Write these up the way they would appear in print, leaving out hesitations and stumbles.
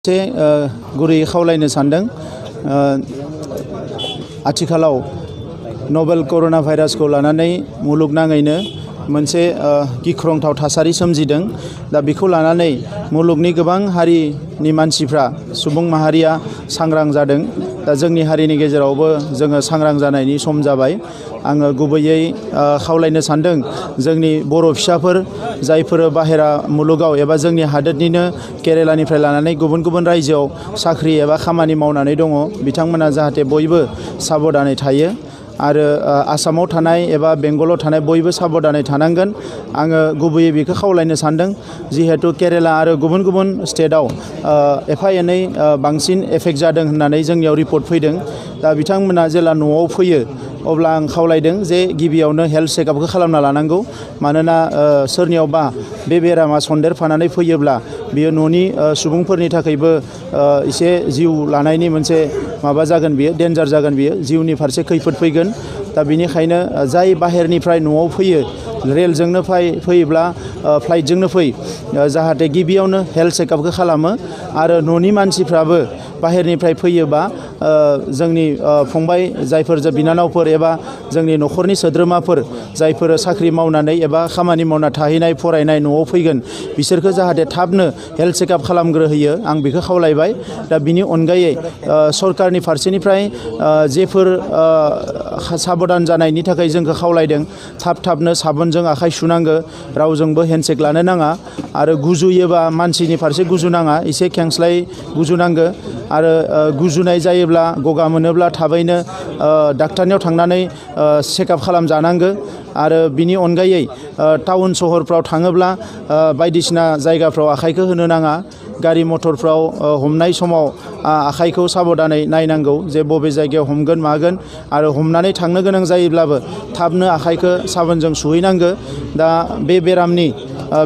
गुरै खावलायनो सानदों आथिखालाव नोवेल कोरोना भाइरासखौ लानानै मुलुगनाङैनो मोनसे गिख्रंथाव थासारि सोमजिदों। दा बेखौ लानानै मुलुगनि गोबां हारिनि मानसिफ्रा सुबुं माहारिया सांग्रां जादों। दा जोंनि हारिनि गेजेरावबो जोङो सांग्रां जानायनि सम जाबाय। आङो गुबैयै खावलायनो सानदों जोंनि बर' फिसाफोर जायफोर बाहेरा मुलुगाव एबा जोंनि हादोरनिनो केरेलानिफ्राय लानानै गुबुन गुबुन रायजोआव साख्रि एबा खामानि मावनानै दङ, बिथांमोना जाहाथे बयबो साबधानै थायो आरो आसामाव थानाय एबा बेंगलाव थानाय बयबो साबधानै थानांगोन। आङो गुबैयै बेखौ खावलायनो सानदों जिहेतु केरेला आरो गुबुन गुबुन स्टेटआव एफा एनै बांसिन एफेक्ट जादों होननानै जोंनियाव रिपर्ट फैदों। दा बिथांमोना जेला न'आव फैयो अब्ला आं खावलायदों जे गिबियावनो हेल्थ चेकआपखौ खालामना लानांगौ। मानोना सोरनियावबा बे बेरामा सन्देरफानानै फैयोब्ला बियो न'नि सुबुंफोरनि थाखायबो एसे जिउ लानायनि मोनसे माबा जागोन, बियो डेन्जार जागोन, बियो जिउनि फारसे खैफोद फैगोन। दा बिनिखायनो जाय बाहेरनिफ्राय न'आव फैयो रेलजोंनो फैयोब्ला फ्लाइटजोंनो फै, जाहाथे गिबियावनो हेल्थ चेकआपखौ खालामो। आरो न'नि मानसिफ्राबो बाहेरनिफ्राय फैयोबा जोंनि फंबाय जायफोर बिनानावफोर एबा जोंनि न'खरनि सोद्रोमाफोर जायफोर साख्रि मावनानै एबा खामानि मावना थाहैनाय फरायनाय न'आव फैगोन बिसोरखौ जाहाथे थाबनो हेल्थ चेकआप खालामग्रोहोयो, आं बेखौ खावलायबाय। दा बिनि अनगायै सरकारनि फारसेनिफ्राय जेफोर साबधान जानायनि थाखाय जोंखौ खावलायदों थाबनो साबोनजों आखाइ सुनांगो, रावजोंबो हेन्डसेक लानो नाङा आरो गुजुयोबा मानसिनि फारसे गुजुनाङा, एसे खेंस्लाय गुजुनांगो। आरो गुजुनाय जायोब्ला गगा मोनोब्ला थाबैनो डाक्टारनियाव थांनानै चेकआप खालामजानांगो। आरो बिनि अनगायै टाउन सहरफ्राव थाङोब्ला बायदिसिना जायगाफ्राव आखाइखौ होनो नाङा। गारि मटरफ्राव हमनाय समाव आखाइखौ साबधानै नायनांगौ जे बबे जायगायाव हमगोन मागोन, आरो हमनानै थांनो गोनां जायोब्लाबो थाबनो आखाइखौ साबोनजों सुहैनांगो। दा बे बेरामनि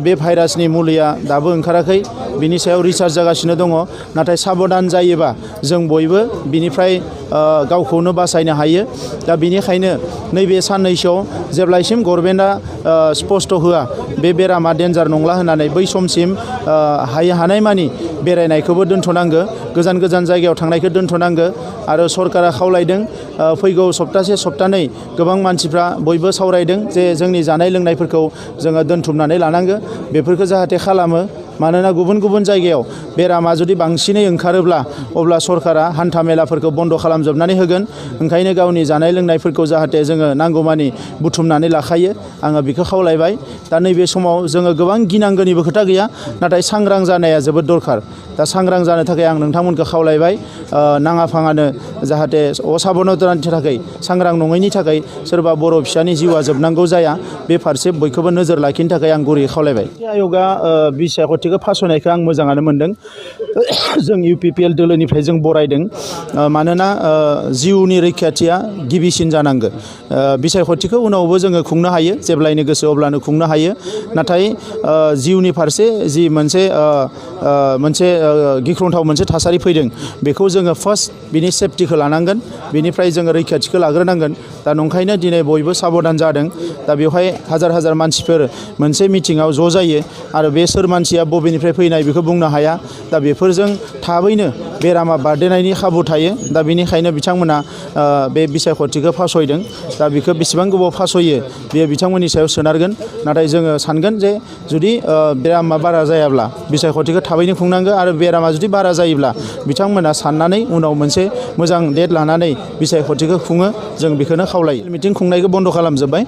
बे भाइरासनि मुलिया दाबो ओंखाराखै, बिनि सायाव रिसार्च जागासिनो दङ। नाथाय साबधान जायोबा जों बयबो बिनिफ्राय गावखौनो बासायनो हायो। दा बिनिखायनो नैबे साननैसोआव जेब्लासिम गभर्नमेन्टआ स्पष्ट होआ बे बेरामा डेन्जार नंला होननानै, बै समसिम हानायमानि बेरायनायखौबो दोनथ'नांगो, गोजान गोजान जायगायाव थांनायखौ दोनथ'नांगो। आरो सरकारा खावलायदों फैगौ सप्तासे सप्तानै गोबां मानसिफ्रा बयबो सावरायदों जे जोंनि जानाय लोंनायफोरखौ जोङो दोनथुमनानै लानांगो। बेफोरखौ जाहाथे खालामो, मानोना गुबुन गुबुन जायगायाव बेरामा जुदि बांसिनै ओंखारोब्ला अब्ला सरकारा हान्था मेलाफोरखौ बन्द' खालामजोबनानै होगोन। ओंखायनो गावनि जानाय लोंनायफोरखौ जाहाथे जोङो नांगौमानि बुथुमनानै लाखायो, आङो बेखौ खावलायबाय। दा नैबे समाव जोङो गोबां गिनांगौनिबो खोथा गैया, नाथाय सांग्रां जानाया जोबोद दरखार। दा सांग्रां जानो थाखाय आं नोंथांमोनखौ खावलायबाय नाङा फाङानो जाहाथे असाबधानतानि थाखाय, सांग्रां नङैनि थाखाय सोरबा बर' फिसानि जिउआ जोबनांगौ जाया, बे फारसे बयखौबो नोजोर लाखिनो थाखाय आं गुरैयै खावलायबाय। आय'गा बिसायख'थिखौ फासयनायखौ आं मोजाङानो मोनदों। जों UPPL दोलोनिफ्राय जों बरायदों, मानोना जिउनि रैखाथिया गिबिसिन जानांगौ। बिसायख'थिखौ उनावबो जोङो खुंनो हायो, जेब्लायनो गोसो अब्लानो खुंनो हायो। नाथाय जिउनि फारसे जि मोनसे गिख्रंथाव मोनसे थासारि फैदों, बेखौ जोङो फार्स्ट बिनि सेफटिखौ लानांगोन, बिनिफ्राय जोङो रैखाथिखौ लाग्रोनांगोन। दा नंखायनो दिनै बयबो साबधान जादों। दा बेवहाय हाजार हाजार मानसिफोर मोनसे मिटिङाव ज' जायो आरो बे सोर मानसिया बबेनिफ्राय फैनाय बेखौ बुंनो हाया। दा बेफोरजों थाबैनो बेरामा बारदेरनायनि खाबु थायो। दा बेनिखायनो बिथांमोना बे बिसायख'थिखौ फासयदों। दा बेखौ बेसेबां गोबाव फासयो बेयो बिथांमोननि सायाव सोनारगोन। नाथाय जोङो सानगोन जे जुदि बेरामा बारा जायाब्ला बिसायख'थिखौ थाबैनो खुंनांगौ, आरो बेरामा जुदि बारा जायोब्ला बिथांमोना साननानै उनाव मोनसे मोजां डेट लानानै बिसायख'थिखौ खुङो, जों बेखौनो खावलायो। मिटिं खुंनायखौ बन्द' खालामजोब्बाय।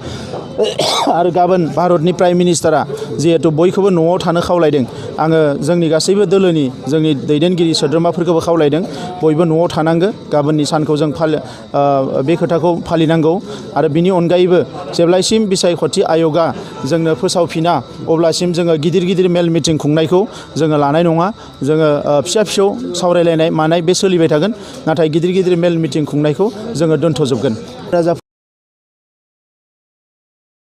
आरो गाबोन भारतनि प्राइम मिनिस्टारा जिहेतु बयखौबो न'आव थानो खावलायदों, आङो जोंनि गासैबो दोलोनि जोंनि दैदेनगिरि सोद्रोमाफोरखौबो खावलायदों बयबो न'आव थानांगौ। गाबोननि सानखौ जों बे खोथाखौ फालिनांगौ। आरो बिनि अनगायैबो जेब्लासिम बिसायख'थि आय'गा जोंनो फोसावफिना अब्लासिम जोङो गिदिर गिदिर मेल मिटिं खुंनायखौ जोङो लानाय नङा। जोङो फिसा फिसौ सावरायलायनाय मानाय बे सोलिबाय थागोन, नाथाय गिदिर गिदिर मेल मिटिं खुंनायखौ जोङो दोनथ'जोबगोन।